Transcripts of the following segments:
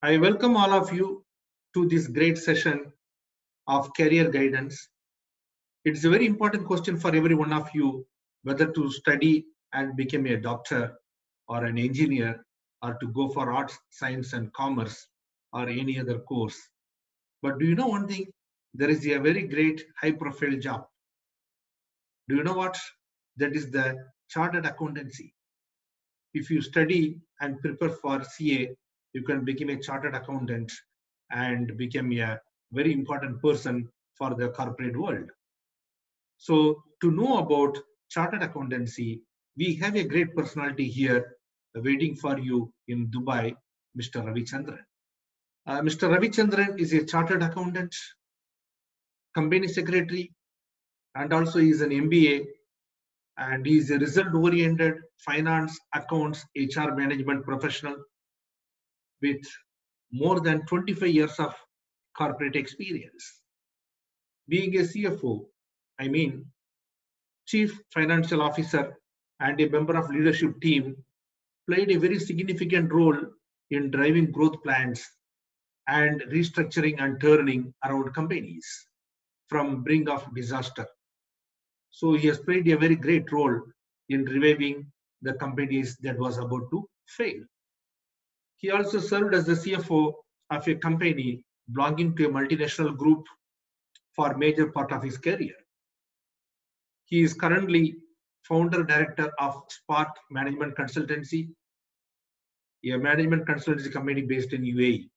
I welcome all of you to this great session of career guidance. It's a very important question for every one of you whether to study and become a doctor or an engineer or to go for arts, science, and commerce or any other course. But do you know one thing? There is a very great high profile job. Do you know what? That is the chartered accountancy. If you study and prepare for CA, you can become a chartered accountant and become a very important person for the corporate world. So to know about chartered accountancy, we have a great personality here waiting for you in Dubai, Mr. Ravichandran. Mr. Ravichandran is a chartered accountant, company secretary, and also is an MBA, and he is a result-oriented finance, accounts, HR management professional with more than 25 years of corporate experience. Being a CFO, I mean Chief Financial Officer and a member of leadership team, played a very significant role in driving growth plans and restructuring and turning around companies from brink of disaster. So he has played a very great role in reviving the companies that was about to fail. He also served as the CFO of a company belonging to a multinational group for major part of his career. He is currently founder director of Spark Management Consultancy, a management consultancy company based in UAE.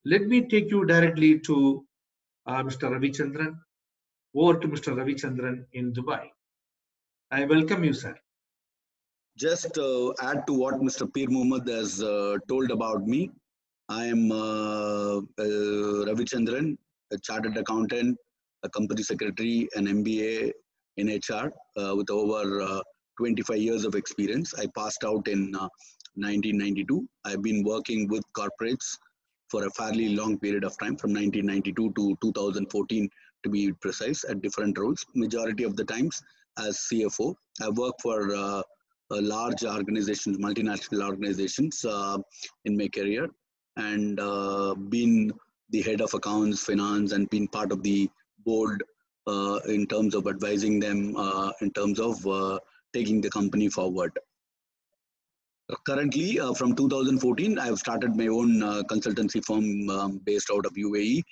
Let me take you directly to Mr. Ravichandran. Over to Mr. Ravichandran in Dubai. I welcome you, sir. Just add to what Mr. Peer Mohammed has told about me. I am Ravichandran, a chartered accountant, a company secretary, an MBA in HR with over 25 years of experience. I passed out in 1992. I've been working with corporates for a fairly long period of time, from 1992 to 2014 to be precise, at different roles. Majority of the times as CFO. I work for large organizations, multinational organizations in my career, and been the head of accounts, finance, and been part of the board in terms of advising them in terms of taking the company forward. Currently, from 2014, I have started my own consultancy firm based out of UAE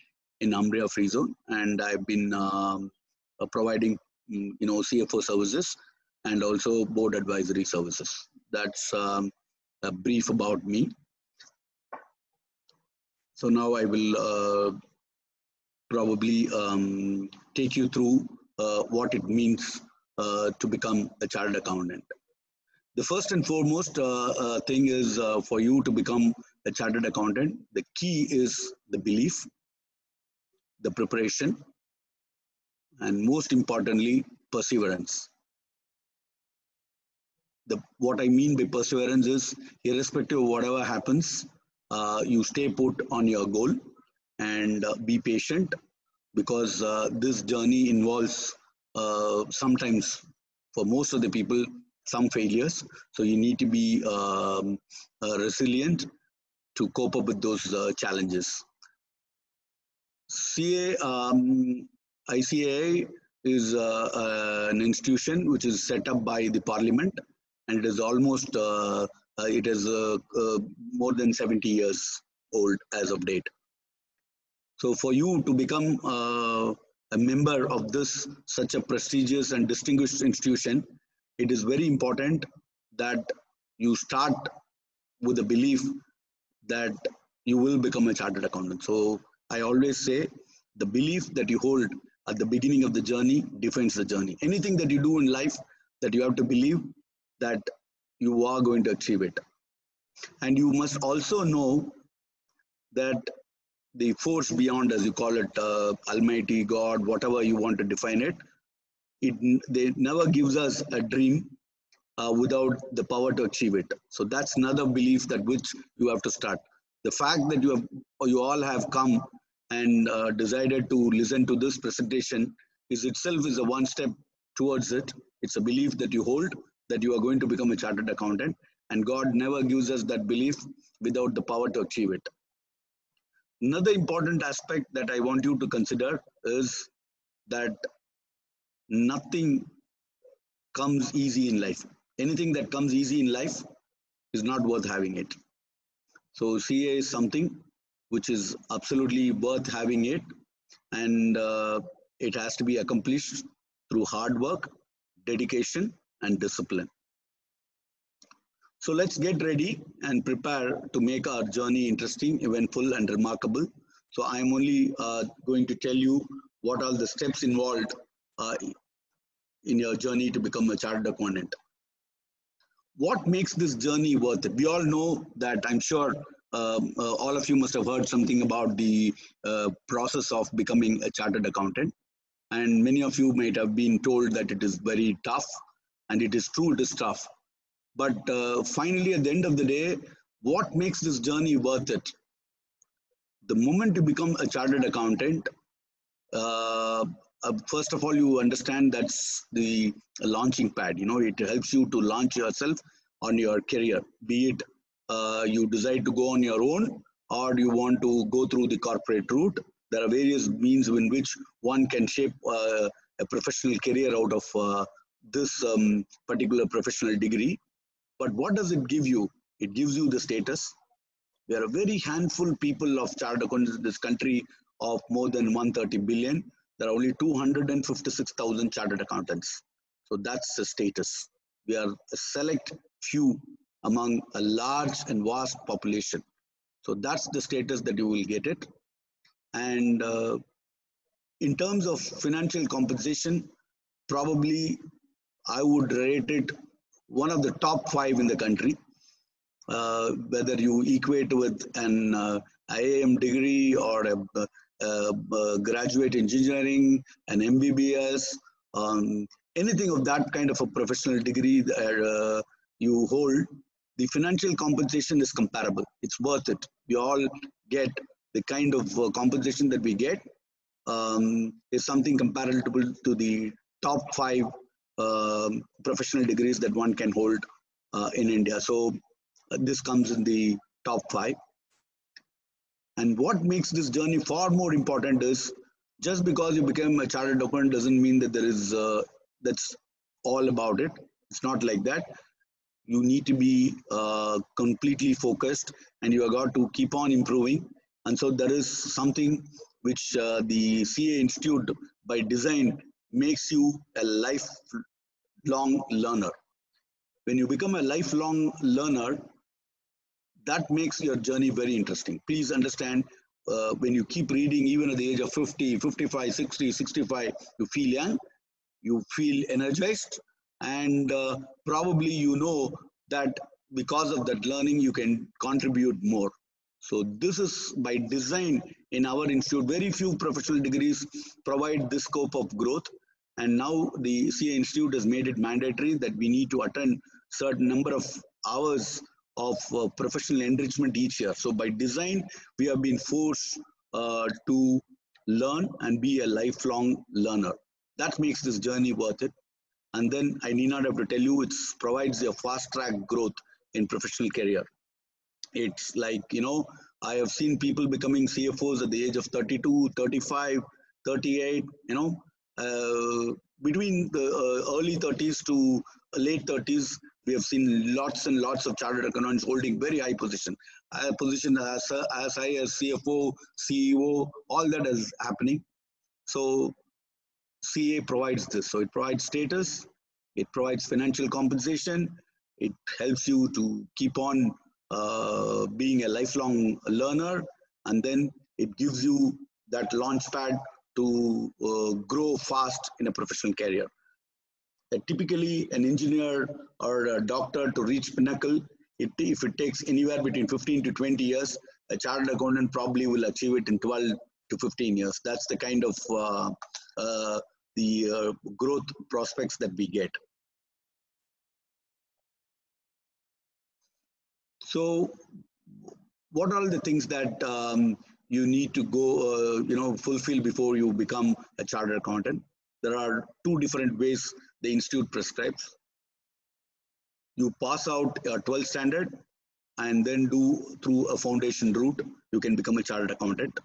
in Umbria Free Zone, and I've been providing CFO services and also board advisory services. That's a brief about me. So now I will probably take you through what it means to become a chartered accountant. The first and foremost thing is for you to become a chartered accountant, the key is the belief, the preparation, and most importantly, perseverance. What I mean by perseverance is, irrespective of whatever happens, you stay put on your goal and be patient, because this journey involves sometimes, for most of the people, some failures. So you need to be resilient to cope up with those challenges. ICAI is an institution which is set up by the Parliament, and it is almost more than 70 years old as of date. So for you to become a member of such a prestigious and distinguished institution, it is very important that you start with a belief that you will become a chartered accountant. So I always say, the belief that you hold at the beginning of the journey defines the journey. Anything that you do in life, that you have to believe that you are going to achieve it. And you must also know that the force beyond, as you call it, Almighty, God, whatever you want to define it, they never gives us a dream without the power to achieve it. So that's another belief that which you have to start. The fact that you all have come and decided to listen to this presentation is a one step towards it. It's a belief that you hold that you are going to become a chartered accountant, and God never gives us that belief without the power to achieve it. Another important aspect that I want you to consider is that nothing comes easy in life. Anything that comes easy in life is not worth having it. So CA is something which is absolutely worth having it, and it has to be accomplished through hard work, dedication, and discipline. So let's get ready and prepare to make our journey interesting, eventful, and remarkable. So I'm only going to tell you what are the steps involved in your journey to become a chartered accountant. What makes this journey worth it? We all know that, I'm sure all of you must have heard something about the process of becoming a chartered accountant. And many of you might have been told that it is very tough, and it is true, it is tough. But finally, at the end of the day, what makes this journey worth it? The moment you become a chartered accountant, first of all, you understand that's the launching pad. It helps you to launch yourself on your career, be it you decide to go on your own or you want to go through the corporate route. There are various means in which one can shape a professional career out of this particular professional degree. But what does it give you? It gives you the status. There are a very handful people of chartered accountants in this country of more than 130 billion. There are only 256,000 chartered accountants. So that's the status. We are a select few among a large and vast population. So that's the status that you will get it. And in terms of financial compensation, probably I would rate it one of the top 5 in the country. Whether you equate with an IIM degree or a graduate engineering, an MBBS, anything of that kind of a professional degree that you hold, the financial compensation is comparable. It's worth it. We all get the kind of compensation that we get is something comparable to the top 5 professional degrees that one can hold in India. So this comes in the top 5. And what makes this journey far more important is, just because you become a chartered accountant doesn't mean that there is that's all about it. It's not like that. You need to be completely focused, and you have got to keep on improving. And so there is something which the CA Institute by design makes you a lifelong learner. When you become a lifelong learner, that makes your journey very interesting. Please understand, when you keep reading, even at the age of 50, 55, 60, 65, you feel young, you feel energized, and probably you know that because of that learning, you can contribute more. So this is by design in our institute. Very few professional degrees provide this scope of growth. And now the CA Institute has made it mandatory that we need to attend certain number of hours of professional enrichment each year. So by design, we have been forced to learn and be a lifelong learner. That makes this journey worth it. And then I need not have to tell you, it provides a fast track growth in professional career. It's like, I have seen people becoming CFOs at the age of 32, 35, 38, between the early 30s to late 30s, we have seen lots and lots of chartered accountants holding very high position. Position as high as CFO, CEO, all that is happening. So CA provides this. So it provides status, it provides financial compensation, it helps you to keep on being a lifelong learner, and then it gives you that launch pad to grow fast in a professional career. Typically, an engineer or a doctor to reach pinnacle, if it takes anywhere between 15 to 20 years, a chartered accountant probably will achieve it in 12 to 15 years. That's the kind of growth prospects that we get. So what are the things that you need to go, fulfill before you become a chartered accountant? There are 2 different ways the institute prescribes. you pass out a 12th standard and then do through a foundation route, you can become a chartered accountant.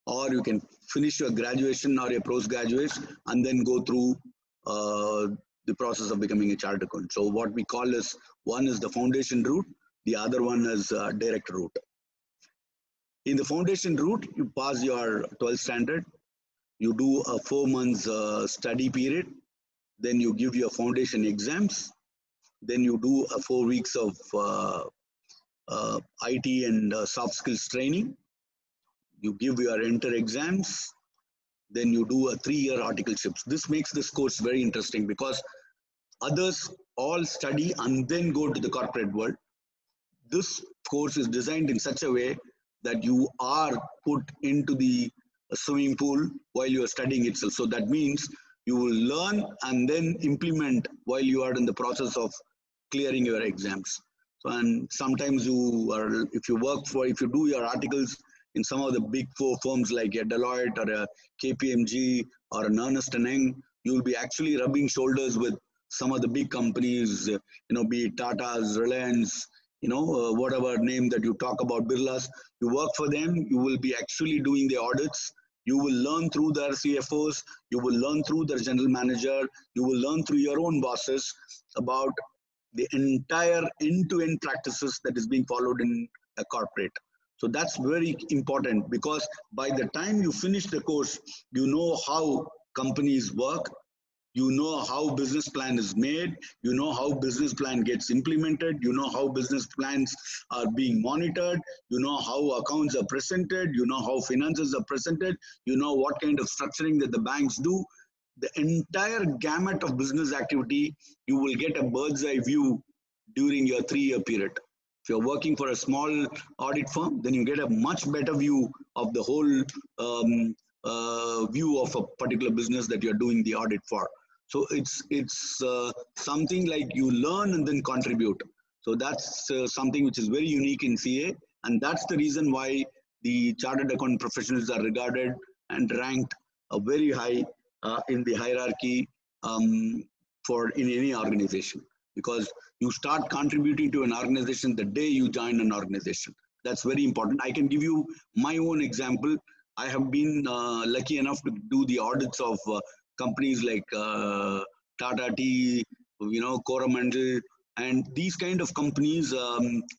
Or you can finish your graduation or your postgraduate and then go through the process of becoming a chartered accountant. So what we call is, one is the foundation route, the other one is direct route. In the foundation route, you pass your 12th standard, you do a 4 months study period, then you give your foundation exams, then you do a 4 weeks of IT and soft skills training, you give your enter exams, then you do a 3-year articleships. This makes this course very interesting because others all study and then go to the corporate world. This course is designed in such a way that you are put into the swimming pool while you are studying itself. So that means you will learn and then implement while you are in the process of clearing your exams. So, and sometimes you are, if you do your articles in some of the big 4 firms like a Deloitte or a KPMG or an Ernst & Young, you will be actually rubbing shoulders with some of the big companies, be it Tata's, Reliance, whatever name that you talk about, Birlas. You work for them, you will be actually doing the audits, you will learn through their CFOs, you will learn through their general manager, you will learn through your own bosses about the entire end-to-end practices that is being followed in a corporate. So that's very important, because by the time you finish the course, you know how companies work, you know how business plan is made, you know how business plan gets implemented, you know how business plans are being monitored, you know how accounts are presented, you know how finances are presented, you know what kind of structuring that the banks do. The entire gamut of business activity, you will get a bird's eye view during your 3-year period. If you're working for a small audit firm, then you get a much better view of the whole view of a particular business that you're doing the audit for. So it's something like you learn and then contribute. So that's something which is very unique in CA, and that's the reason why the chartered accountant professionals are regarded and ranked very high in the hierarchy in any organization, because you start contributing to an organization the day you join an organization. That's very important. I can give you my own example. I have been lucky enough to do the audits of companies like Tata Tea, Coromandel, and these kind of companies,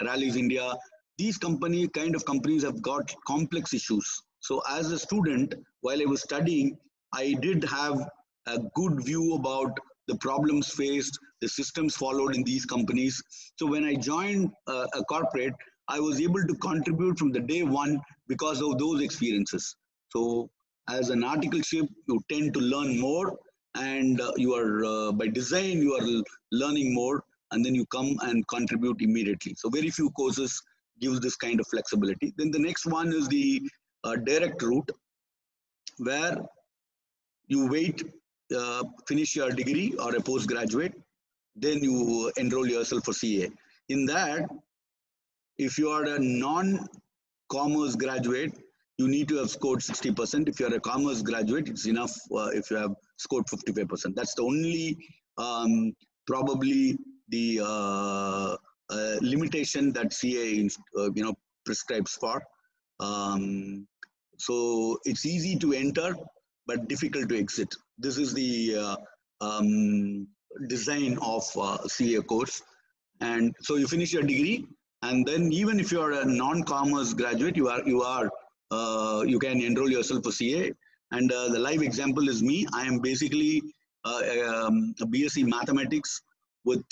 Rallies India. These kind of companies have got complex issues. So as a student, while I was studying, I did have a good view about the problems faced, the systems followed in these companies. So when I joined a corporate, I was able to contribute from the day one because of those experiences. So as an articleship, you tend to learn more, and you are by design you are learning more, and then you come and contribute immediately. So very few courses gives this kind of flexibility. Then the next one is the direct route, where you wait, finish your degree or a postgraduate, then you enroll yourself for CA. In that, if you are a non-commerce graduate, you need to have scored 60%. If you are a commerce graduate, it's enough if you have scored 55%. That's the only probably the limitation that CA prescribes for. So it's easy to enter, but difficult to exit. This is the design of CA course. And so you finish your degree, and then even if you are a non-commerce graduate, you can enroll yourself for CA. And the live example is me. I am basically a BSc Mathematics with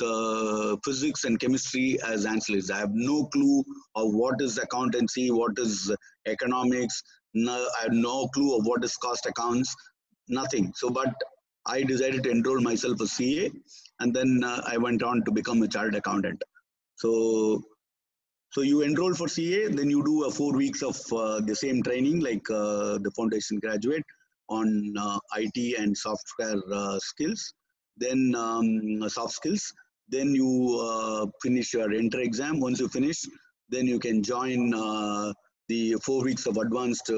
physics and chemistry as ancillaries. I have no clue of what is accountancy, what is economics. No, I have no clue of what is cost accounts, nothing. So, but I decided to enroll myself for CA, and then I went on to become a chartered accountant. So you enroll for CA, then you do 4 weeks of the same training like the foundation graduate on IT and software skills, then soft skills. Then you finish your enter exam. Once you finish, then you can join the 4 weeks of advanced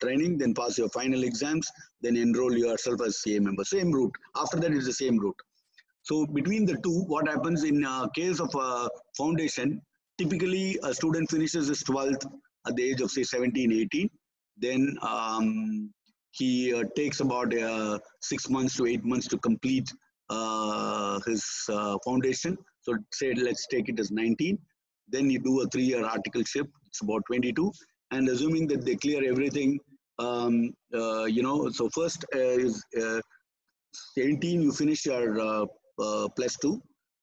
training, then pass your final exams, then enroll yourself as CA member. Same route. After that is the same route. So between the two, what happens in case of a foundation, typically a student finishes his 12th at the age of say 17, 18. Then he takes about 6 months to 8 months to complete his foundation. So say let's take it as 19. Then you do a 3-year articleship, it's about 22. And assuming that they clear everything, so first is 18, you finish your plus 2.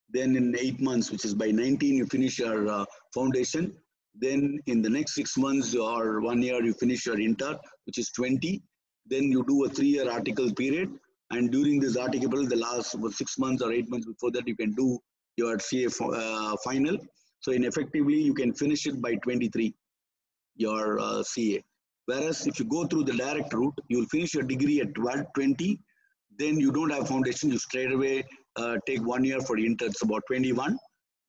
Then in 8 months, which is by 19, you finish your foundation. Then in the next 6 months or 1 year, you finish your inter, which is 20. Then you do a 3-year article period. And during this article, the last 6 months or 8 months before that, you can do your CA final. So in effectively, you can finish it by 23, your CA. Whereas if you go through the direct route, you will finish your degree at 20. Then you don't have foundation, you straight away take 1 year for inter, it's about 21.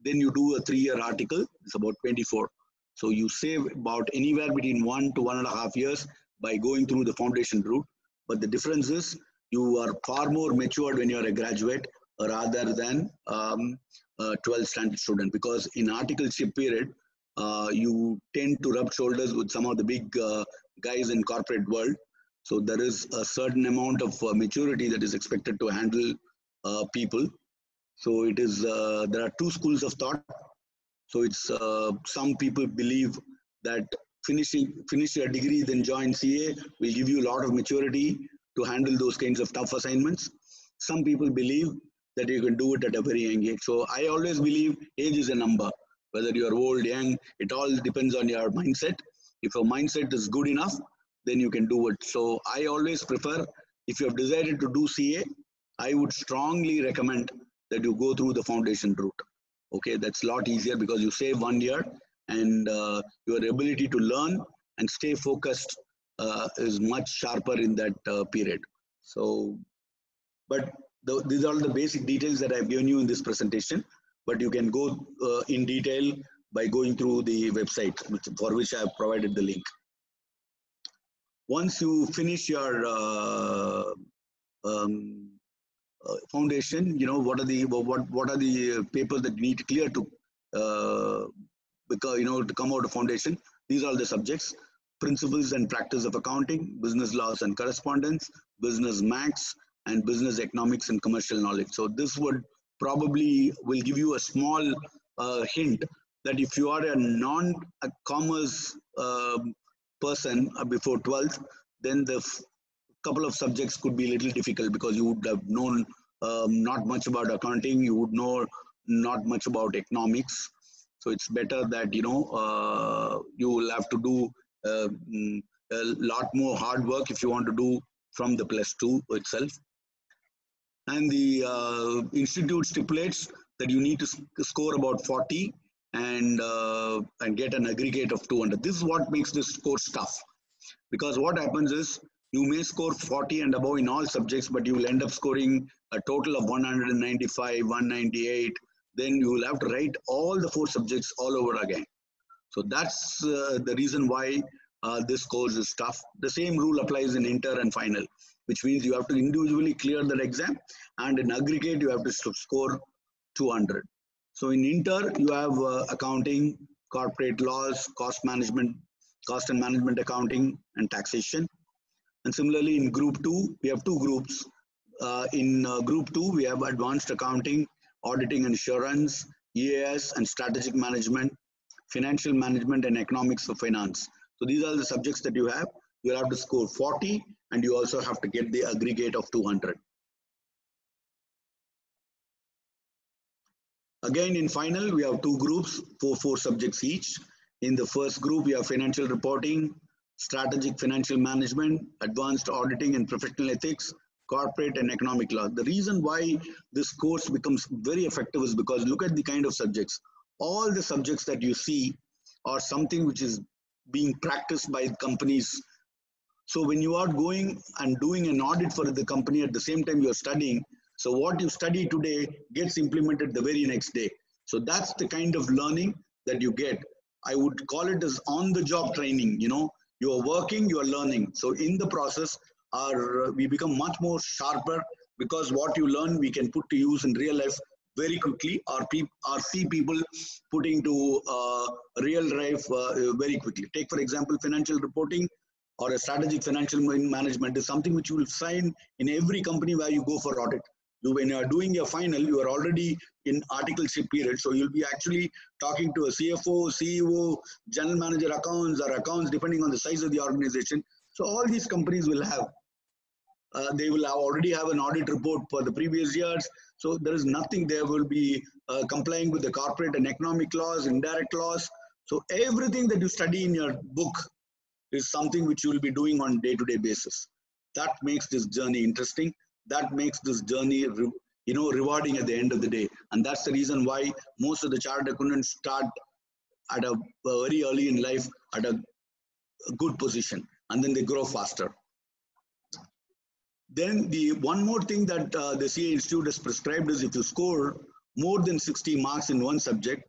Then you do a 3-year article, it's about 24. So you save about anywhere between 1 to 1.5 years by going through the foundation route. But the difference is you are far more matured when you are a graduate rather than a 12th standard student, because in articleship period, you tend to rub shoulders with some of the big guys in corporate world. So there is a certain amount of maturity that is expected to handle people. So it is there are two schools of thought. So it's some people believe that finish your degree then join CA will give you a lot of maturity to handle those kinds of tough assignments. Some people believe that you can do it at a very young age. So I always believe age is a number. Whether you are old, young, it all depends on your mindset. If your mindset is good enough, then you can do it. So I always prefer, if you have decided to do CA, I would strongly recommend that you go through the foundation route. Okay, that's a lot easier because you save 1 year and your ability to learn and stay focused is much sharper in that period. So, but these are the basic details that I've given you in this presentation, but you can go in detail by going through the website for which I have provided the link. Once you finish your foundation, what are the papers that you need to clear to because to come out of foundation. These are the subjects: principles and practice of accounting, business laws and correspondence, business maths, and business economics and commercial knowledge. So this would probably will give you a small hint that if you are a non-commerce person before 12th, then the couple of subjects could be a little difficult because you would have known not much about accounting, you would know not much about economics. So it's better that you will have to do a lot more hard work if you want to do from the +2 itself. And the institute stipulates that you need to score about 40 and get an aggregate of 200. This is what makes this course tough, because what happens is you may score 40 and above in all subjects, but you will end up scoring a total of 195, 198. Then you will have to write all the 4 subjects all over again. So that's the reason why this course is tough. The same rule applies in inter and final, which means you have to individually clear that exam, and in aggregate you have to score 200. So in inter you have accounting, corporate laws, cost and management accounting, and taxation. And similarly in group 2 we have 2 groups. In group 2 we have advanced accounting, auditing and assurance, EAS and strategic management, financial management and economics of finance. So these are the subjects that you have. You have to score 40 and you also have to get the aggregate of 200. Again in final we have 2 groups, 4 subjects each. In the first group we have financial reporting, strategic financial management, advanced auditing and professional ethics, corporate and economic law. The reason why this course becomes very effective is because look at the kind of subjects. All the subjects that you see are something which is being practiced by companies. So when you are going and doing an audit for the company at the same time you are studying, so what you study today gets implemented the very next day. So that's the kind of learning that you get. I would call it as on-the-job training. You are working, you are learning. So in the process, we become much more sharper because what you learn we can put to use in real life very quickly, or see people putting to real life very quickly. Take for example financial reporting or a strategic financial management is something which you will find in every company where you go for audit. When you are doing your final, you are already in articleship period, so you'll be actually talking to a CFO, CEO, general manager accounts, or accounts depending on the size of the organization. So all these companies will have they will already have an audit report for the previous years. So there is nothing. There will be complying with the corporate and economic laws, indirect laws. So everything that you study in your book is something which you will be doing on day-to-day basis. That makes this journey interesting. That makes this journey, rewarding at the end of the day. And that's the reason why most of the chartered accountants start at a very early in life at a good position, and then they grow faster. Then the one more thing that the CA Institute has prescribed is if you score more than 60 marks in one subject,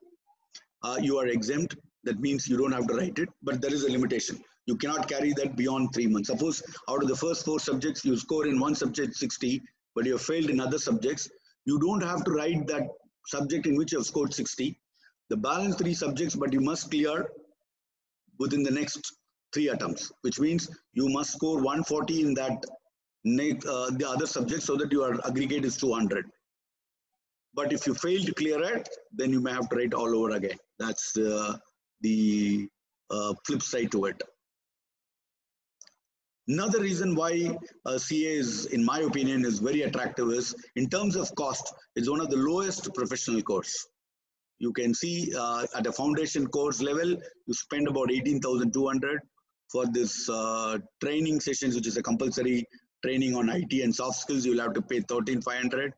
you are exempt. That means you don't have to write it, but there is a limitation. You cannot carry that beyond 3 months. Suppose out of the first 4 subjects, you score in one subject 60, but you have failed in other subjects. You don't have to write that subject in which you have scored 60. The balance 3 subjects, but you must clear within the next 3 attempts, which means you must score 140 in that the other subjects so that your aggregate is 200. But if you fail to clear it, then you may have to write all over again. That's the flip side to it. Another reason why CA is, in my opinion, is very attractive is in terms of cost, it's one of the lowest professional course. You can see at a foundation course level, you spend about 18,200 for this training sessions, which is a compulsory training on IT and soft skills. You'll have to pay 13,500.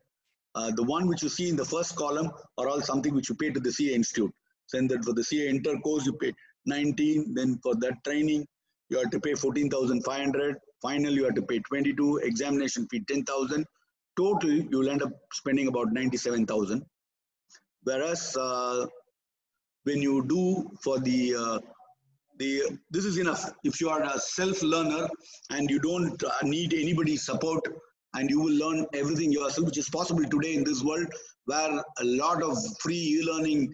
The one which you see in the first column are all something which you pay to the CA Institute. So that for the CA Inter course, you pay 19. Then for that training, you have to pay 14,500. Final, you have to pay 22. Examination fee 10,000. Total, you will end up spending about 97,000. Whereas when you do for this is enough. If you are a self-learner and you don't need anybody's support, and you will learn everything yourself, which is possible today in this world where a lot of free e-learning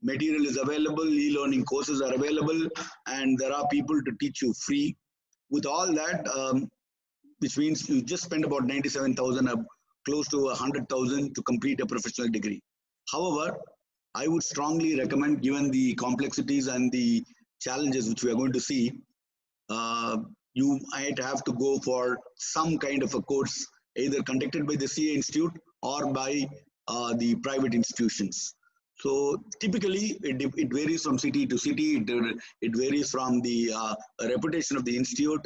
material is available, e-learning courses are available, and there are people to teach you free. With all that, which means you just spend about 97,000, close to 100,000 to complete a professional degree. However, I would strongly recommend, given the complexities and the challenges which we are going to see, you might have to go for some kind of a course, either conducted by the CA Institute or by the private institutions. So typically, it varies from city to city. It varies from the reputation of the institute.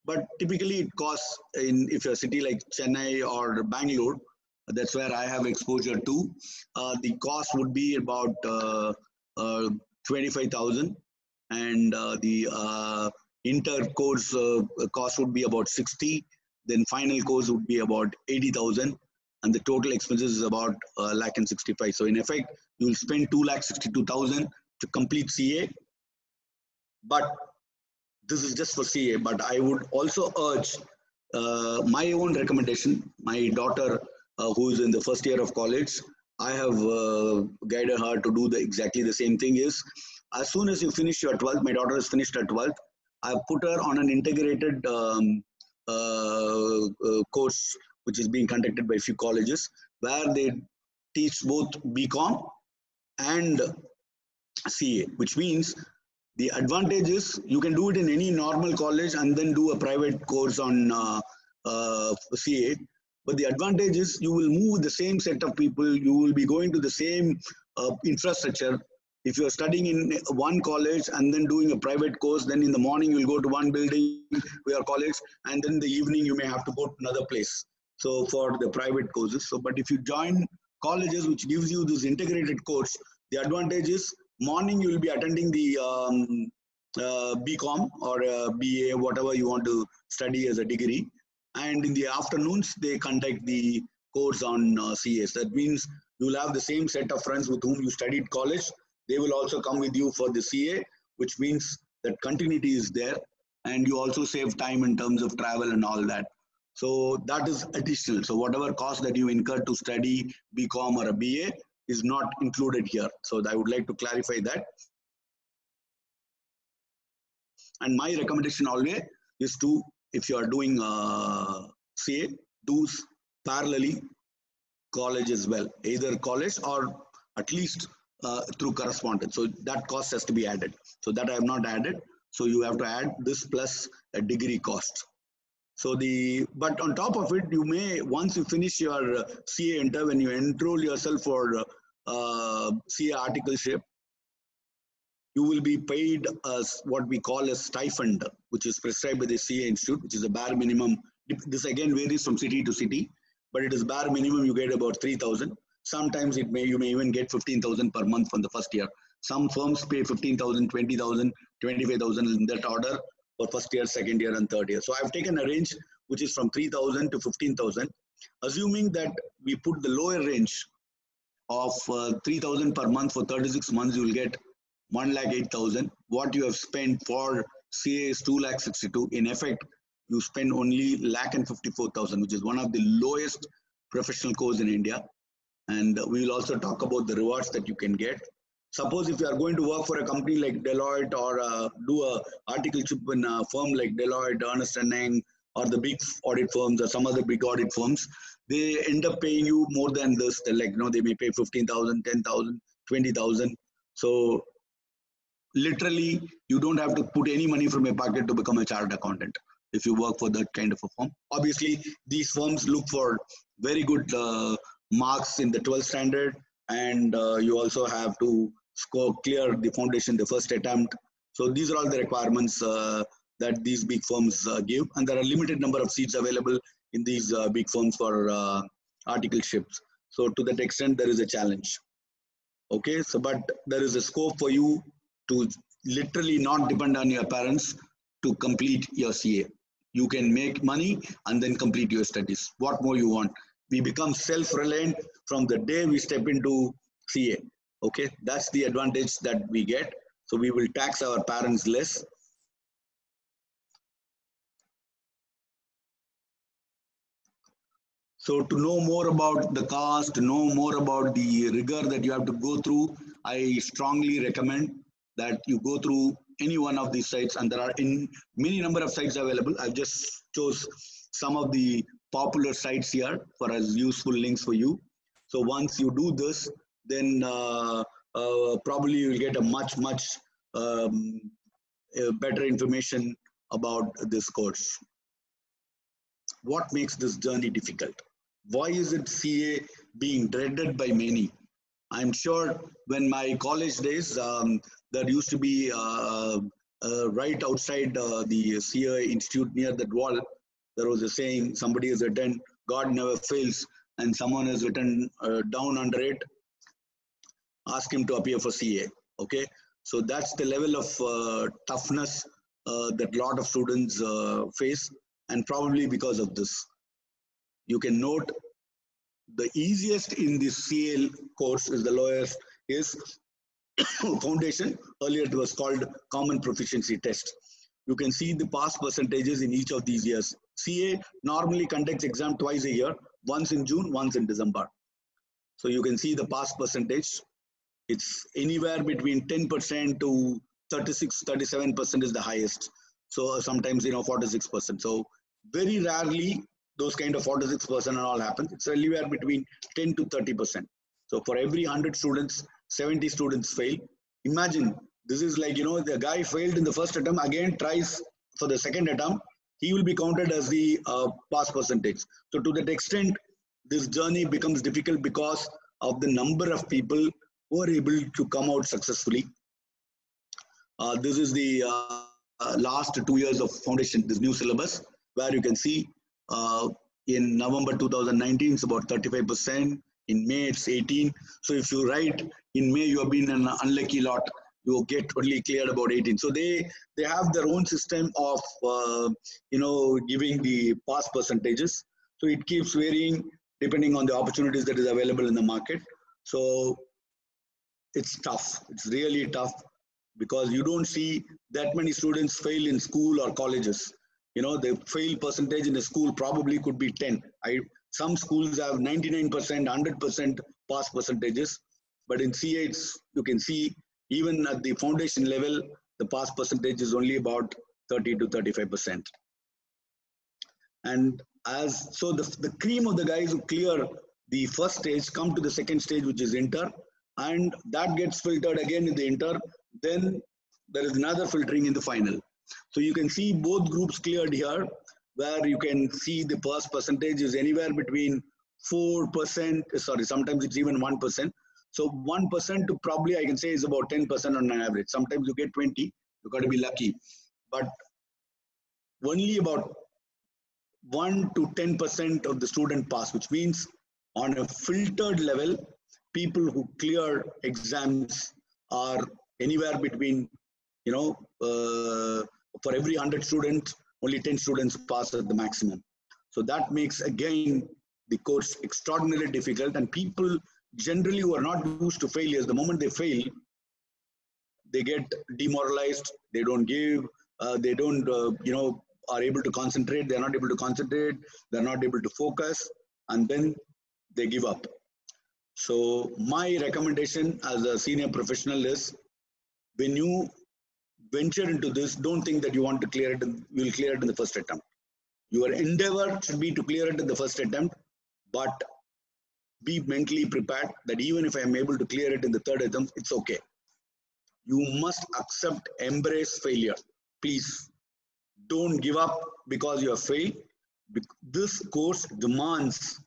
But typically, it costs, if you're a city like Chennai or Bangalore, that's where I have exposure to, the cost would be about 25,000, and the inter course cost would be about 60. Then final course would be about 80,000, and the total expenses is about 1,65,000. So in effect, you will spend 2,62,000 to complete CA. But this is just for CA. But I would also urge my own recommendation. My daughter, who is in the first year of college, I have guided her to do exactly the same thing. Is as soon as you finish your 12th, my daughter has finished her 12th, I have put her on an integrated course which is being conducted by a few colleges, where they teach both BCom and CA, which means the advantage is you can do it in any normal college and then do a private course on CA. But the advantage is you will move with the same set of people, you will be going to the same infrastructure. If you are studying in one college and then doing a private course, then in the morning you'll go to one building for your college, and then in the evening you may have to go to another place. So for the private courses. So, but if you join colleges which gives you this integrated course, the advantage is morning you will be attending the BCom or BA, whatever you want to study as a degree. And in the afternoons, they conduct the course on CS. That means you will have the same set of friends with whom you studied college. They will also come with you for the CA, which means that continuity is there. And you also save time in terms of travel and all that. So that is additional. So whatever cost that you incur to study BCom or a BA is not included here. So I would like to clarify that. And my recommendation always is to, if you are doing CA, do parallelly college as well, either college or at least through correspondence. So that cost has to be added. So that I have not added. So you have to add this plus a degree cost. So but on top of it, you may, once you finish your CA enter, when you enroll yourself for CA articleship, you will be paid as what we call a stipend, which is prescribed by the CA Institute, which is a bare minimum. This again varies from city to city, but it is bare minimum. You get about 3,000. Sometimes you may even get 15,000 per month from the first year. Some firms pay 15,000, 20,000, 25,000 in that order for first year, second year, and third year. So I've taken a range which is from 3,000 to 15,000, assuming that we put the lower range of 3,000 per month for 36 months. You will get 1,08,000. What you have spent for CA is 2,62,000. In effect, you spend only 1,54,000, which is one of the lowest professional course in India. And we will also talk about the rewards that you can get. Suppose if you are going to work for a company like Deloitte or do a articleship in a firm like Deloitte, Ernst & Young, or the big audit firms or some other big audit firms, they end up paying you more than this. They're like, they may pay 15,000, 10,000, 20,000. So literally, you don't have to put any money from your pocket to become a chartered accountant if you work for that kind of a firm. Obviously, these firms look for very good marks in the 12th standard, and you also have to clear the foundation the first attempt. So these are all the requirements that these big firms give, and there are limited number of seats available in these big firms for articleships. So to that extent, there is a challenge. Okay, so but there is a scope for you to literally not depend on your parents to complete your CA. You can make money and then complete your studies. What more you want? We become self-reliant from the day we step into CA. Okay, that's the advantage that we get. So we will tax our parents less. So to know more about the cost, to know more about the rigor that you have to go through, I strongly recommend that you go through any one of these sites, and there are many number of sites available. I've just chose some of the popular sites here for as useful links for you. So once you do this, then probably you will get a much better information about this course. What makes this journey difficult? Why is it CA being dreaded by many? I'm sure when my college days, there used to be right outside the CA Institute near that wall, there was a saying, somebody has written, God never fails, and someone has written down under it, ask him to appear for CA. Okay, so that's the level of toughness that a lot of students face, and probably because of this. You can note the easiest in the CA course is the lowest is foundation. Earlier it was called common proficiency test. You can see the pass percentages in each of these years. CA normally conducts exam twice a year, once in June, once in December. So you can see the pass percentage. It's anywhere between 10% to 36, 37% is the highest. So sometimes 46%. So very rarely those kind of 46% and all happen. It's anywhere between 10 to 30%. So for every 100 students, 70 students fail. Imagine, this is like, the guy failed in the first attempt, again tries for the second attempt, he will be counted as the pass percentage. So to that extent, this journey becomes difficult because of the number of people who are able to come out successfully. This is the last 2 years of foundation, this new syllabus, where you can see in November 2019, it's about 35%. In May, it's 18. So if you write in May, you have been an unlucky lot, you get only cleared about 18. So they have their own system of, giving the pass percentages. So it keeps varying depending on the opportunities that is available in the market. So it's tough. It's really tough because you don't see that many students fail in school or colleges. the fail percentage in a school probably could be 10. Some schools have 99%, 100% pass percentages, but in CA, you can see even at the foundation level, the pass percentage is only about 30 to 35%. And so the cream of the guys who clear the first stage come to the second stage, which is inter, and that gets filtered again in the inter. Then there is another filtering in the final. So you can see both groups cleared here, where you can see the pass percentage is anywhere between 4%, sorry, sometimes it's even 1%. So 1% to probably I can say is about 10% on an average. Sometimes you get 20, you got to be lucky. But only about 1 to 10% of the student pass, which means on a filtered level, people who clear exams are anywhere between, for every 100 students, only 10 students pass at the maximum. So that makes, again, the course extraordinarily difficult, and people generally who are not used to failures, the moment they fail, they get demoralized, they don't give, they don't, are able to concentrate, they're not able to concentrate, they're not able to focus, and then they give up. So my recommendation as a senior professional is, when you venture into this, don't think that you want to clear it, you will clear it in the first attempt. Your endeavor should be to clear it in the first attempt, but be mentally prepared that even if I am able to clear it in the third attempt, it's okay. You must accept, embrace failure. Please don't give up because you have failed. This course demands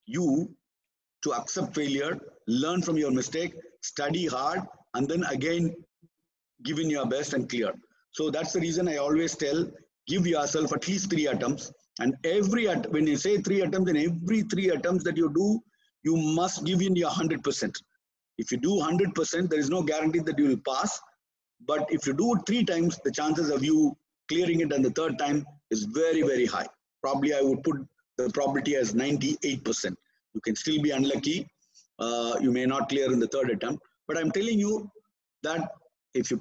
you to accept failure, learn from your mistake, study hard, and then again give in your best and clear. So that's the reason I always tell, give yourself at least 3 attempts, and when you say 3 attempts, in every 3 attempts that you do, you must give in your 100%. If you do 100%, there is no guarantee that you will pass, but if you do it 3 times, the chances of you clearing it on the third time is very, very high. Probably I would put the probability as 98%. You can still be unlucky. You may not clear in the third attempt, but I'm telling you that if you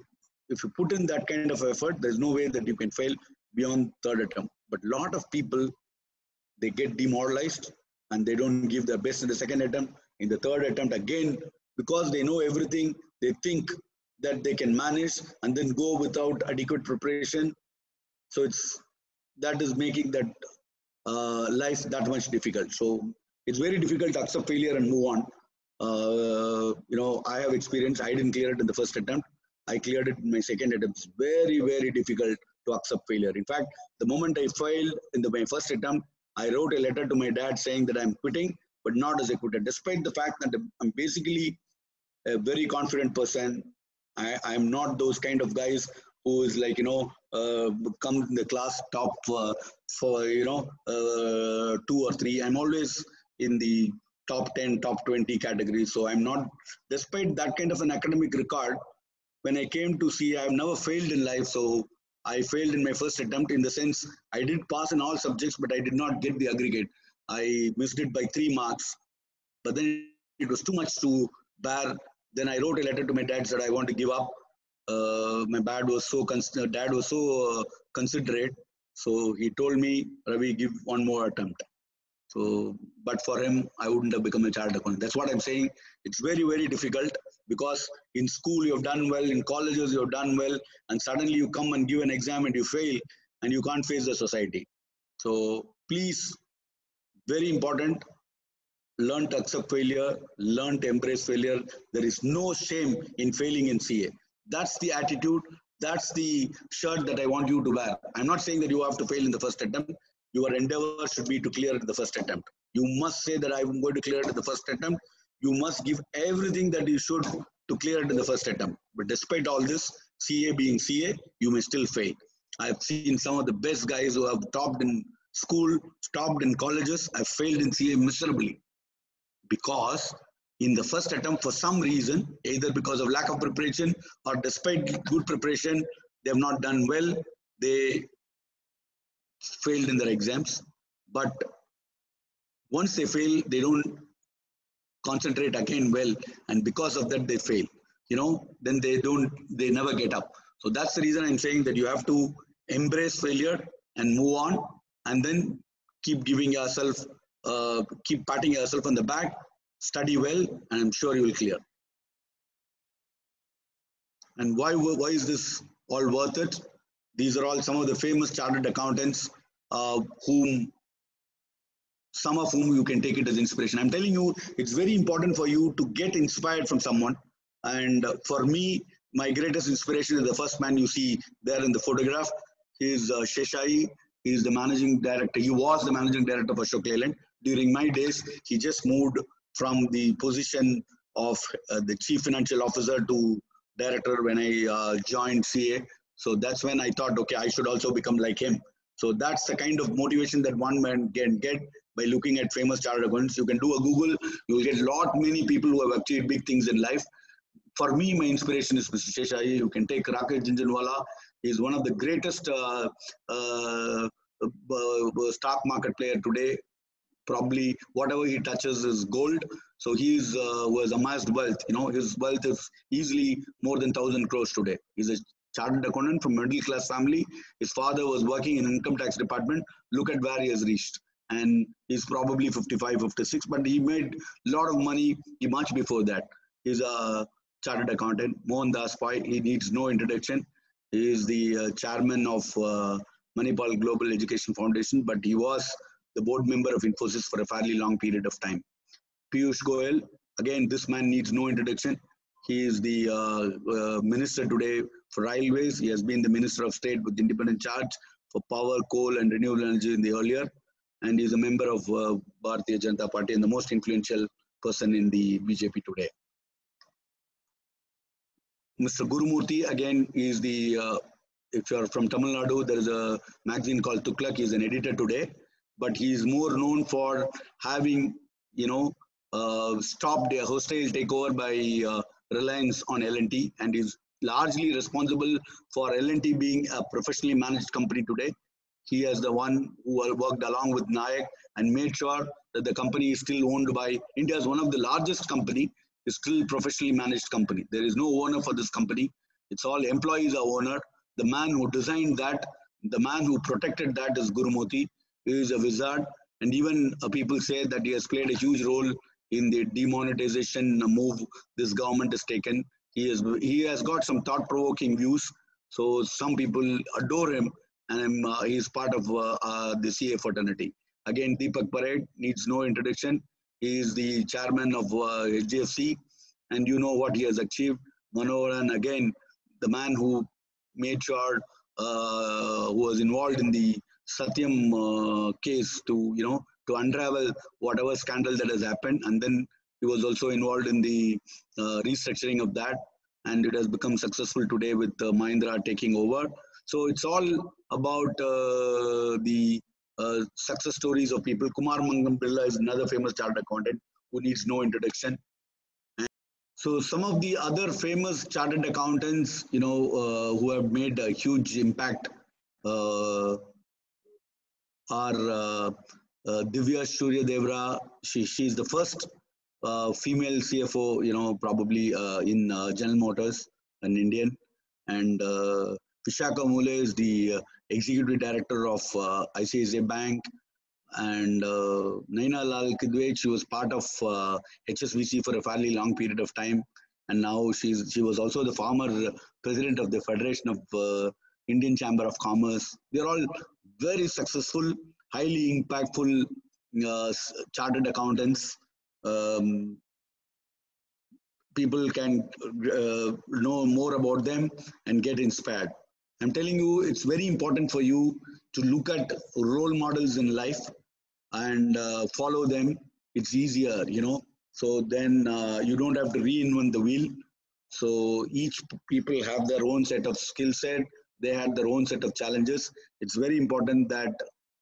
put in that kind of effort, there's no way that you can fail beyond third attempt. But a lot of people, they get demoralized and they don't give their best in the second attempt. In the third attempt, again, because they know everything, they think that they can manage and then go without adequate preparation. So that is making that life that much difficult. So it's very difficult to accept failure and move on. I have experience. I didn't clear it in the first attempt. I cleared it in my second attempt. It's very, very difficult to accept failure. In fact, the moment I failed in my first attempt, I wrote a letter to my dad saying that I'm quitting, but not as a quitter. Despite the fact that I'm basically a very confident person, I'm not those kind of guys who is like, come in the class top for 2 or 3. I'm always in the top 10, top 20 categories. So I'm not, despite that kind of an academic record, when I came to see, I've never failed in life. So I failed in my first attempt, in the sense I did pass in all subjects, but I did not get the aggregate. I missed it by 3 marks, but then it was too much to bear. Then I wrote a letter to my dad, said I want to give up. My dad was so considerate. So he told me, Ravi, give one more attempt. So, but for him, I wouldn't have become a chartered accountant. That's what I'm saying. It's very, very difficult, because in school you've done well, in colleges you've done well, and suddenly you come and give an exam and you fail, and you can't face the society. So please, very important, learn to accept failure, learn to embrace failure. There is no shame in failing in CA. That's the attitude. That's the shirt that I want you to wear. I'm not saying that you have to fail in the first attempt. Your endeavor should be to clear it in the first attempt. You must say that I'm going to clear it in the first attempt. You must give everything that you should to clear it in the first attempt. But despite all this, CA being CA, you may still fail. I've seen some of the best guys who have topped in school, topped in colleges, have failed in CA miserably. Because in the first attempt, for some reason, either because of lack of preparation or despite good preparation, they have not done well. They failed in their exams. But once they fail, they don't concentrate again well, and because of that they fail. Then they never get up. So that's the reason I'm saying that you have to embrace failure, and move on, and then keep giving yourself, keep patting yourself on the back, study well, and I'm sure you will clear. And why is this all worth it? These are all some of the famous chartered accountants, some of whom you can take it as inspiration. I'm telling you, it's very important for you to get inspired from someone. And for me, my greatest inspiration is the first man you see there in the photograph. He is Sheshai. He is the managing director. He was the managing director of Ashok Leyland. During my days, he just moved from the position of the chief financial officer to director when I joined CA. So that's when I thought, okay, I should also become like him. So that's the kind of motivation that one man can get by looking at famous chartered accountants. You can do a Google, you will get many people who have achieved big things in life. For me, my inspiration is Mr. Sheshai. You can take Rakesh Jhunjhunwala. He is one of the greatest stock market player today. Probably whatever he touches is gold. So he was amassed wealth. You know, his wealth is easily more than 1,000 crores today. He's a chartered accountant from middle class family. His father was working in income tax department. Look at where he has reached. And he's probably 55, 56, but he made a lot of money much before that. He's a chartered accountant, Mohan Das Pai. He needs no introduction. He is the chairman of Manipal Global Education Foundation, but he was the board member of Infosys for a fairly long period of time. Piyush Goyal, again, this man needs no introduction. He is the minister today for railways. He has been the minister of state with independent charge for power, coal, and renewable energy in the earlier. And he is a member of Bharatiya Janata Party and the most influential person in the BJP today. Mr. Gurumurthy, again, is the, if you're from Tamil Nadu, there is a magazine called Tuklak. He's an editor today, but he's more known for having, stopped a hostile takeover by Reliance on L&T, and is largely responsible for L&T being a professionally managed company today. He is the one who worked along with Nayak and made sure that the company is still owned by India's one of the largest company, is still professionally managed company. There is no owner for this company. It's all employees are owner. The man who designed that, the man who protected that is Gurumurthy. He is a wizard, and even people say that he has played a huge role in the demonetization move this government has taken. He has got some thought-provoking views, so some people adore him, and he is part of the CA fraternity. Again, Deepak Parekh needs no introduction. He is the chairman of HDFC, and you know what he has achieved. Manoharan, again, the man who made sure, who was involved in the Satyam case to unravel whatever scandal that has happened, and then he was also involved in the restructuring of that, and it has become successful today with Mahindra taking over. So it's all about the success stories of people. Kumar Mangalam Pillai is another famous chartered accountant who needs no introduction. And so some of the other famous chartered accountants, who have made a huge impact are Divya Surya Devra. She's the first female CFO, probably in General Motors, an Indian, and Vishakha Mule is the executive director of ICICI Bank, and Naina Lal Kidwai, she was part of HSBC for a fairly long period of time, and now she was also the former president of the Federation of Indian Chamber of Commerce. They're all very successful, highly impactful chartered accountants. People can know more about them and get inspired. I'm telling you, it's very important for you to look at role models in life and follow them. It's easier, so then you don't have to reinvent the wheel. So each people have their own set of skill set. They had their own set of challenges. It's very important that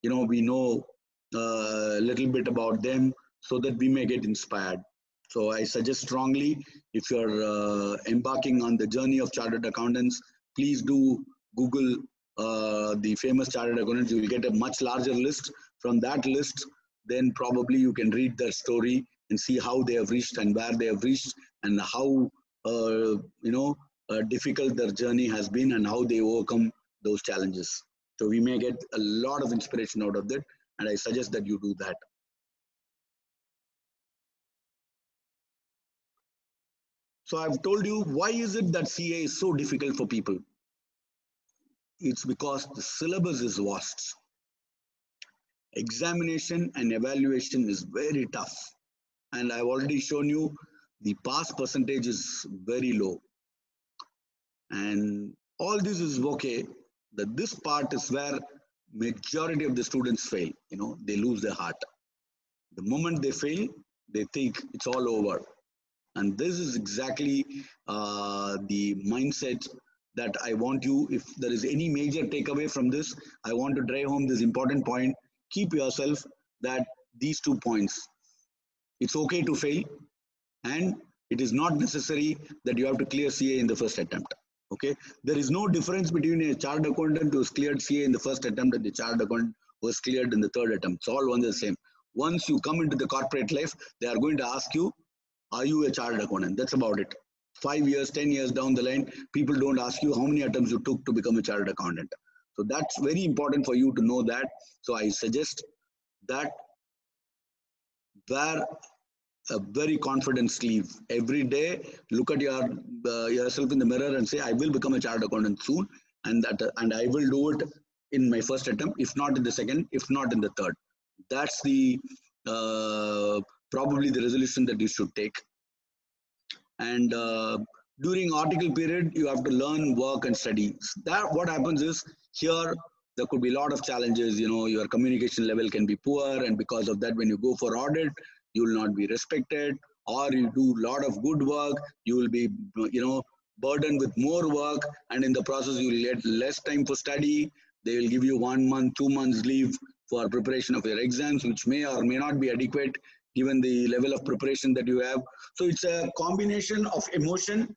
we know a little bit about them so that we may get inspired. So I suggest strongly, if you're embarking on the journey of chartered accountants, please do Google the famous chartered accountants. You will get a much larger list. From that list, then probably you can read their story and see how they have reached and where they have reached, and how difficult their journey has been and how they overcome those challenges. So we may get a lot of inspiration out of that, and I suggest that you do that. So I've told you, why is it that CA is so difficult for people? It's because the syllabus is vast. Examination and evaluation is very tough. And I've already shown you the pass percentage is very low. And all this is okay. That this part is where majority of the students fail. You know, they lose their heart. The moment they fail, they think it's all over. And this is exactly the mindset that I want you, if there is any major takeaway from this, I want to drive home this important point. Keep yourself that these 2 points. It's okay to fail, and it is not necessary that you have to clear CA in the first attempt. Okay, there is no difference between a chartered accountant who has cleared CA in the first attempt and the chartered accountant who was cleared in the third attempt. It's all one and the same. Once you come into the corporate life, they are going to ask you, are you a chartered accountant? That's about it. 5 years, 10 years down the line, people don't ask you how many attempts you took to become a chartered accountant. So that's very important for you to know that. So I suggest that wear a very confident sleeve. Every day, look at yourself in the mirror and say, I will become a chartered accountant soon, and I will do it in my first attempt, if not in the second, if not in the third. That's the probably the resolution that you should take. And during article period, you have to learn, work, and study. That what happens is, here there could be a lot of challenges. You know, your communication level can be poor, and because of that, when you go for audit, you will not be respected. Or you do a lot of good work, you will be, you know, burdened with more work, and in the process, you will get less time for study. They will give you 1 month, 2 months leave for preparation of your exams, which may or may not be adequate given the level of preparation that you have. So it's a combination of emotion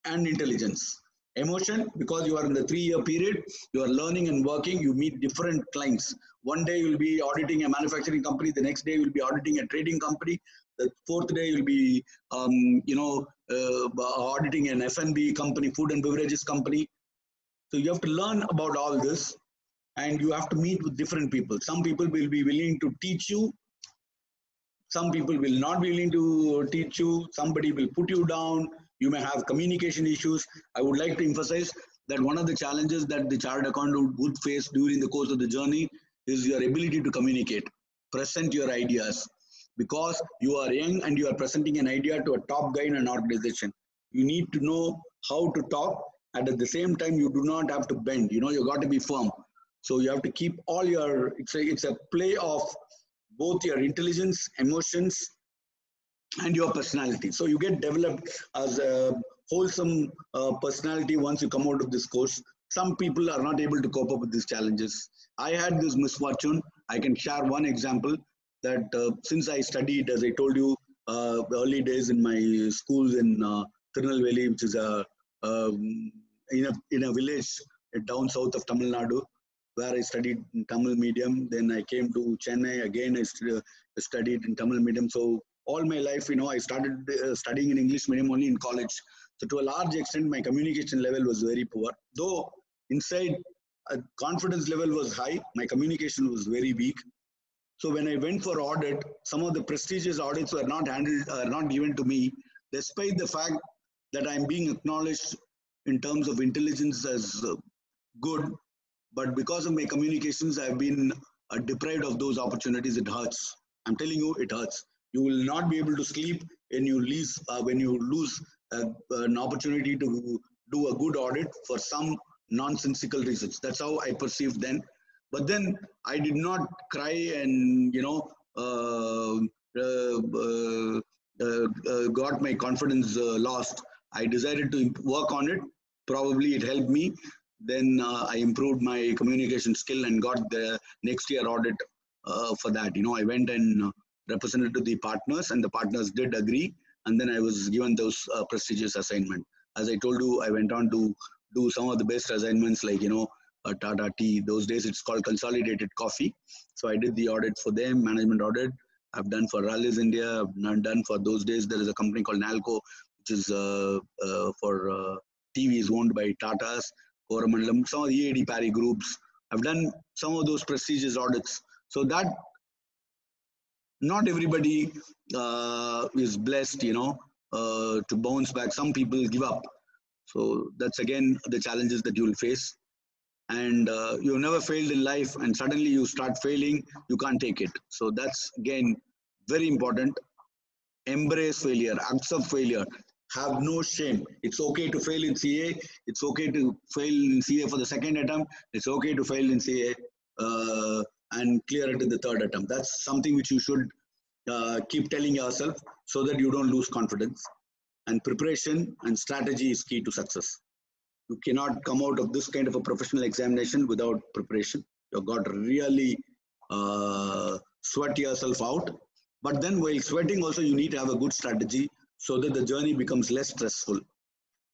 and intelligence. Emotion, because you are in the 3-year period, you are learning and working, you meet different clients. One day you will be auditing a manufacturing company, the next day you will be auditing a trading company, the fourth day you will be, auditing an F&B company, food and beverages company. So you have to learn about all this, and you have to meet with different people. Some people will be willing to teach you. Some people will not be willing to teach you. Somebody will put you down. You may have communication issues. I would like to emphasize that one of the challenges that the chartered accountant would face during the course of the journey is your ability to communicate, present your ideas. Because you are young and you are presenting an idea to a top guy in an organization. You need to know how to talk, and at the same time, you do not have to bend. You know, you got to be firm. So you have to keep all your, it's a play of both your intelligence, emotions, and your personality. So you get developed as a wholesome personality once you come out of this course. Some people are not able to cope up with these challenges. I had this misfortune. I can share one example that since I studied, as I told you, early days in my schools in Tirunelveli, which is in a village down south of Tamil Nadu, where I studied in Tamil medium. Then I came to Chennai. Again, I studied in Tamil medium. So all my life, you know, I started studying in English medium only in college. So to a large extent, my communication level was very poor. Though inside, confidence level was high, my communication was very weak. So when I went for audit, some of the prestigious audits were not given to me, despite the fact that I'm being acknowledged in terms of intelligence as good. But because of my communications, I've been deprived of those opportunities. It hurts. I'm telling you, it hurts. You will not be able to sleep when you lose an opportunity to do a good audit for some nonsensical reasons. That's how I perceived then. But then I did not cry and, you know, got my confidence lost. I decided to work on it. Probably it helped me. Then I improved my communication skill and got the next year audit for that. You know, I went and represented to the partners, and the partners did agree. And then I was given those prestigious assignment. As I told you, I went on to do some of the best assignments, like, you know, Tata Tea. Those days it's called Consolidated Coffee. So I did the audit for them, management audit. I've done for Rallis India. I've done for those days. There is a company called Nalco, which is for TVs owned by Tatas. Coromandalam, some of the EAD Parry groups. I've done some of those prestigious audits. So that not everybody is blessed, to bounce back. Some people give up. So that's again the challenges that you will face. And you've never failed in life, and suddenly you start failing, you can't take it. So that's again very important. Embrace failure, accept failure, have no shame. It's okay to fail in CA. It's okay to fail in CA for the second attempt. It's okay to fail in CA and clear it in the third attempt. That's something which you should keep telling yourself so that you don't lose confidence. And preparation and strategy is key to success. You cannot come out of this kind of a professional examination without preparation. You've got to really sweat yourself out. But then while sweating also, you need to have a good strategy so that the journey becomes less stressful.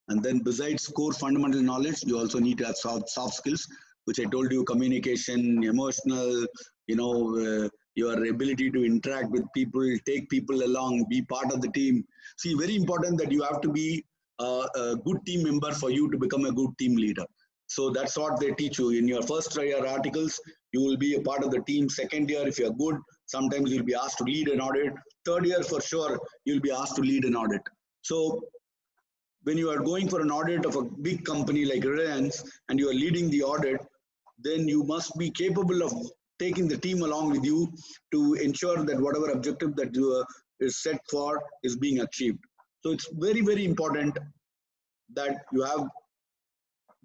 And then besides core fundamental knowledge, you also need to have soft skills, which I told you: communication, emotional, your ability to interact with people, take people along, be part of the team. See, very important that you have to be a good team member for you to become a good team leader. So that's what they teach you. In your first year articles, you will be a part of the team. Second year, if you're good, sometimes you'll be asked to lead an audit. Third year, for sure, you'll be asked to lead an audit. So when you are going for an audit of a big company like Reliance and you are leading the audit, then you must be capable of taking the team along with you to ensure that whatever objective that you is set for is being achieved. So it's very, very important that you have,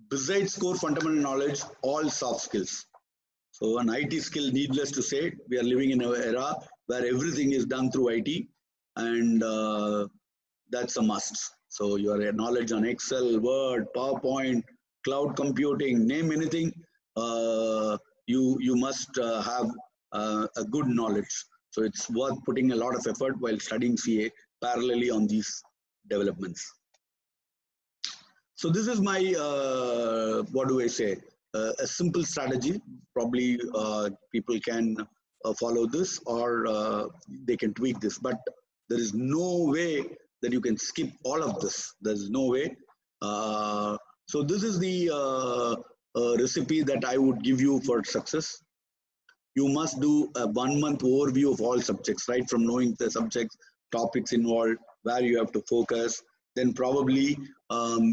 besides core fundamental knowledge, all soft skills. So an IT skill, needless to say, we are living in an era where everything is done through IT, and that's a must. So your knowledge on Excel, Word, PowerPoint, cloud computing, name anything, you must have a good knowledge. So it's worth putting a lot of effort while studying CA parallelly on these developments. So this is my, what do I say, a simple strategy. Probably people can follow this, or they can tweak this, but there is no way that you can skip all of this. There's no way. So this is the recipe that I would give you for success. You must do a 1 month overview of all subjects, right from knowing the subjects, topics involved, where you have to focus. Then probably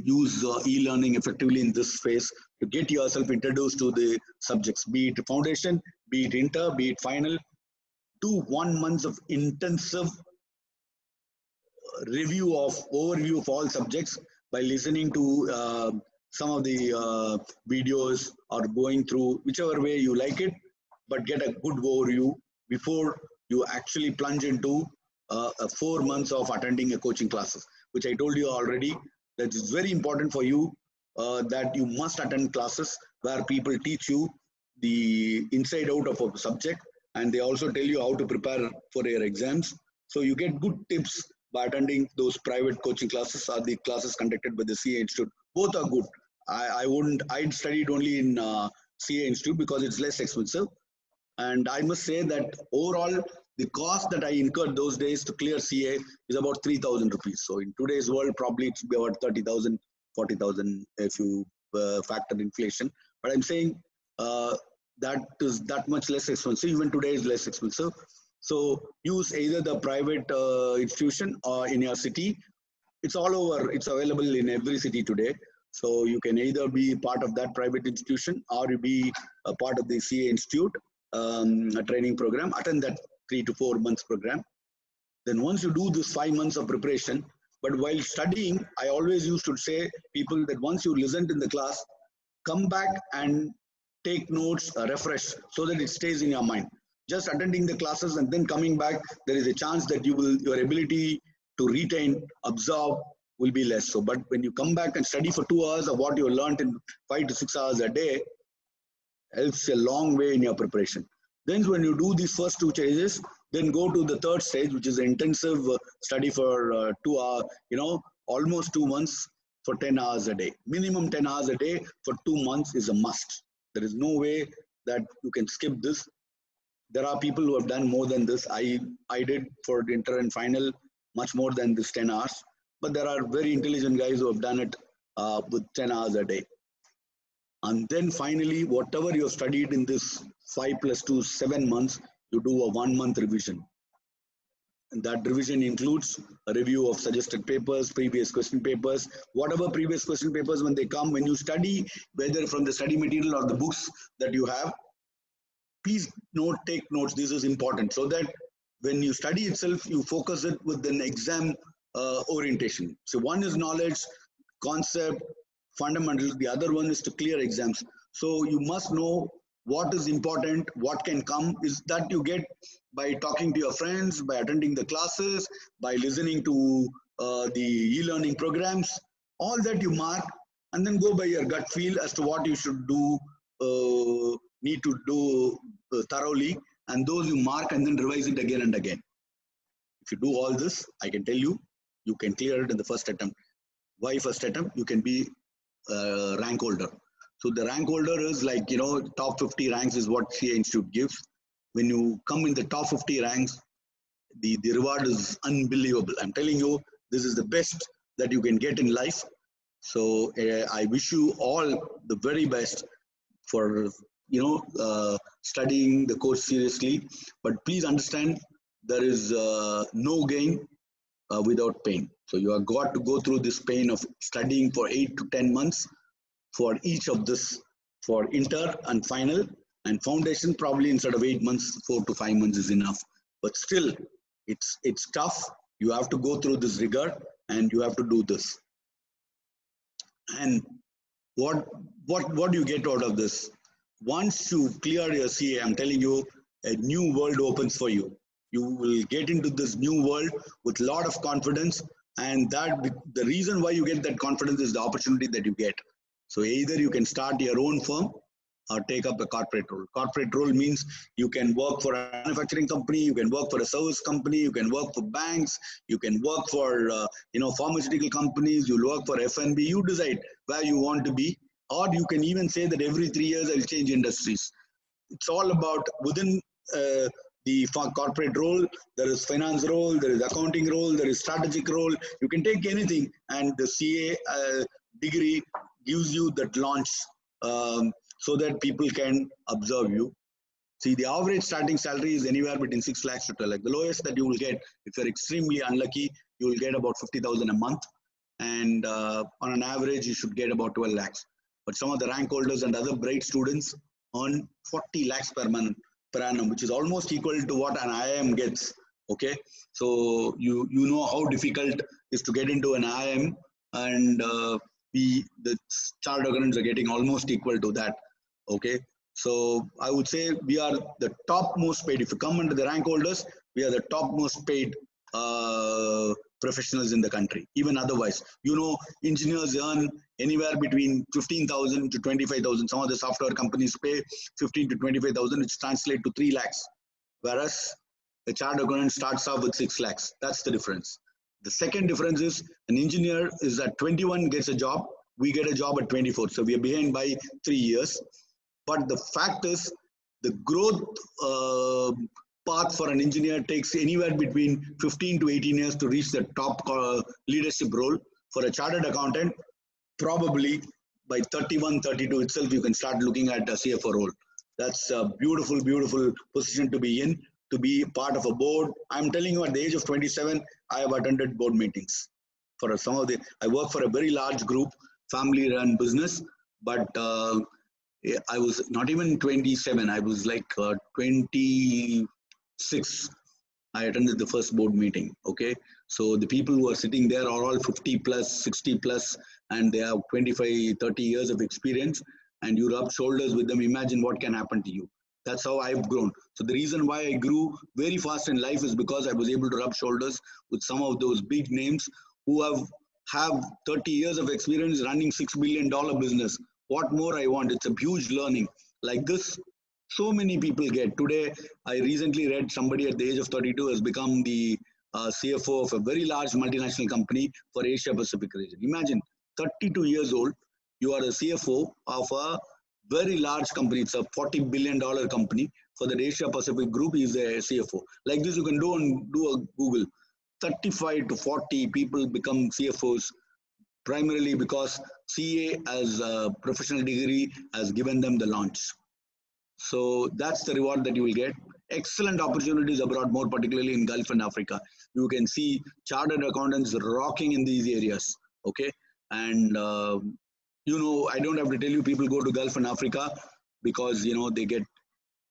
use e-learning effectively in this phase to get yourself introduced to the subjects, be it foundation, be it inter, be it final. Do 1 month of intensive overview of all subjects by listening to some of the videos, or going through whichever way you like it, but get a good overview before you actually plunge into 4 months of attending a coaching classes, which I told you already, that it's very important for you that you must attend classes where people teach you the inside out of a subject, and they also tell you how to prepare for your exams. So you get good tips by attending those private coaching classes or the classes conducted by the CA Institute. Both are good. I'd studied only in CA Institute because it's less expensive. And I must say that overall, the cost that I incurred those days to clear CA is about 3,000 rupees. So in today's world, probably it's about 30,000, 40,000 if you factor inflation. But I'm saying that is that much less expensive. Even today is less expensive. So use either the private institution or in your city. It's all over. It's available in every city today. So you can either be part of that private institution or you be a part of the CA Institute a training program. Attend that 3 to 4 months program. Then once you do this 5 months of preparation, but while studying, I always used to say people that once you listened in the class, come back and take notes, refresh, so that it stays in your mind. Just attending the classes and then coming back, there is a chance that your ability to retain, absorb will be less. So, but when you come back and study for 2 hours of what you learned in 5 to 6 hours a day, helps a long way in your preparation. Then when you do these first 2 stages, then go to the third stage, which is intensive study for 2 hours, almost 2 months for 10 hours a day. Minimum 10 hours a day for 2 months is a must. There is no way that you can skip this. There are people who have done more than this. I did for the inter and final much more than this 10 hours. But there are very intelligent guys who have done it with 10 hours a day. And then finally, whatever you have studied in this 5 + 2, 7 months, you do a 1-month revision. And that revision includes a review of suggested papers, previous question papers, whatever previous question papers when they come, when you study, whether from the study material or the books that you have, please take notes. This is important so that when you study itself, you focus it with an exam orientation. So one is knowledge, concept, fundamentals. The other one is to clear exams. So you must know what is important, what can come, is that you get by talking to your friends, by attending the classes, by listening to the e-learning programs. All that you mark and then go by your gut feel as to what you should do, need to do thoroughly, and those you mark and then revise it again and again. If you do all this, I can tell you, you can clear it in the first attempt. Why first attempt? You can be rank holder. So the rank holder is like, top 50 ranks is what CA Institute gives. When you come in the top 50 ranks, the reward is unbelievable. I'm telling you, this is the best that you can get in life. So I wish you all the very best for studying the course seriously. But please understand, there is no gain without pain. So you have got to go through this pain of studying for 8 to 10 months for each of this, for inter and final, and foundation probably instead of 8 months, 4 to 5 months is enough. But still, it's tough. You have to go through this rigor and you have to do this. And what do you get out of this? Once you clear your CA, I'm telling you, a new world opens for you. You will get into this new world with a lot of confidence, and that the reason why you get that confidence is the opportunity that you get. So either you can start your own firm or take up a corporate role. Corporate role means you can work for a manufacturing company, you can work for a service company, you can work for banks, you can work for pharmaceutical companies, you work for F&B. You decide where you want to be, or you can even say that every 3 years I'll change industries. It's all about within the corporate role. There is finance role, there is accounting role, there is strategic role. You can take anything, and the CA degree gives you that launch so that people can observe you. See, the average starting salary is anywhere between 6 lakhs to 12 lakhs. The lowest that you will get, if you're extremely unlucky, you will get about 50,000 a month. And on an average, you should get about 12 lakhs. But some of the rank holders and other bright students earn 40 lakhs per annum, which is almost equal to what an IIM gets. Okay, so you know how difficult it is to get into an IIM, and the chartered accountants are getting almost equal to that. Okay, so I would say we are the topmost paid. If you come under the rank holders, we are the topmost paid professionals in the country. Even otherwise, engineers earn anywhere between 15,000 to 25,000. Some of the software companies pay 15 to 25,000, which translates to 3 lakhs. Whereas a chartered accountant starts off with 6 lakhs. That's the difference. The second difference is an engineer is at 21 gets a job. We get a job at 24. So we are behind by 3 years. But the fact is, the growth path for an engineer takes anywhere between 15 to 18 years to reach the top leadership role. For a chartered accountant, probably by 31, 32 itself, you can start looking at a CFO role. That's a beautiful, beautiful position to be in, to be part of a board. I'm telling you, at the age of 27, I have attended board meetings. I work for a very large group, family-run business, but I was not even 27. I was like 26. I attended the first board meeting. Okay, so the people who are sitting there are all 50 plus, 60 plus, and they have 25, 30 years of experience, and you rub shoulders with them. Imagine what can happen to you. That's how I've grown. So the reason why I grew very fast in life is because I was able to rub shoulders with some of those big names who have 30 years of experience running $6 billion business. What more I want? It's a huge learning. Like this, so many people get. Today, I recently read somebody at the age of 32 has become the CFO of a very large multinational company for Asia Pacific region. Imagine, 32 years old, you are a CFO of a very large company. It's a $40 billion company. For the Asia Pacific group, he's a CFO. Like this, you can do a Google. 35 to 40 people become CFOs primarily because CA as a professional degree has given them the launch. So that's the reward that you will get. Excellent opportunities abroad, more particularly in Gulf and Africa. You can see chartered accountants rocking in these areas. Okay, and you know, I don't have to tell you, people go to Gulf and Africa because you know they get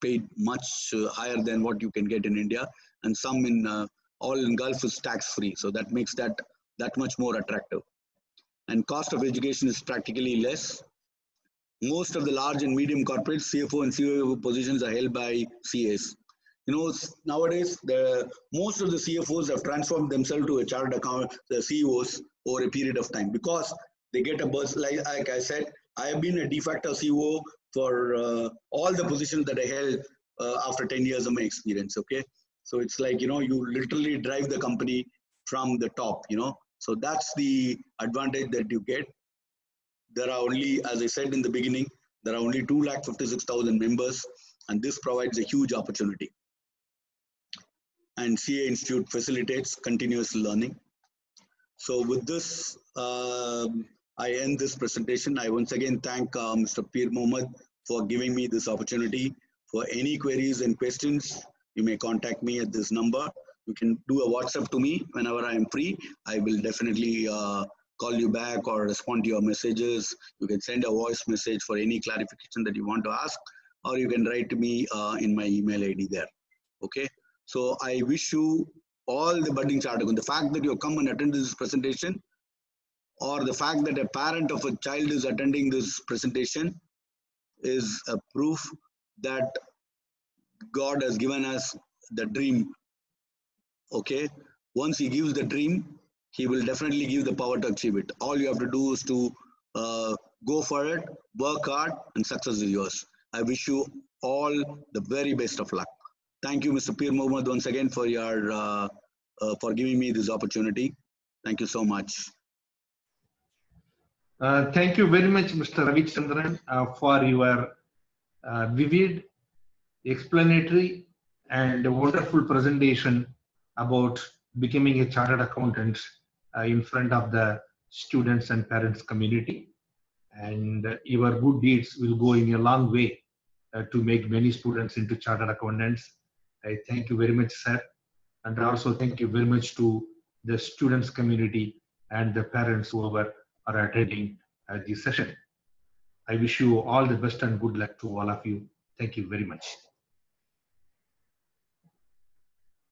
paid much higher than what you can get in India, and some in all in Gulf is tax free, so that makes that much more attractive. And cost of education is practically less. Most of the large and medium corporates, CFO and COO positions are held by CAs. You know, nowadays most of the CFOs have transformed themselves to a chartered account, the CEOs over a period of time, because they get a buzz. Like I said, I have been a de facto CEO for all the positions that I held after 10 years of my experience. Okay, so it's like, you know, you literally drive the company from the top. You know, so that's the advantage that you get. There are only, as I said in the beginning, there are only 256,000 members, and this provides a huge opportunity. And CA Institute facilitates continuous learning. So with this, I end this presentation. I once again thank Mr. Peer Mohammed for giving me this opportunity. For any queries and questions, you may contact me at this number. You can do a WhatsApp to me whenever I am free. I will definitely call you back or respond to your messages. You can send a voice message for any clarification that you want to ask, or you can write to me in my email ID there. Okay. So I wish you all the budding chartered accountants. The fact that you have come and attended this presentation, or the fact that a parent of a child is attending this presentation, is a proof that God has given us the dream. Okay. Once He gives the dream, He will definitely give the power to achieve it. All you have to do is to go for it, work hard, and success is yours. I wish you all the very best of luck. Thank you, Mr. Peer Mohammed, once again for your for giving me this opportunity. Thank you so much. Thank you very much, Mr. Ravichandran, for your vivid, explanatory, and wonderful presentation about becoming a chartered accountant in front of the students and parents community. And your good deeds will go in a long way to make many students into chartered accountants. I thank you very much, sir. And also thank you very much to the students community and the parents who are attending this session. I wish you all the best and good luck to all of you. Thank you very much.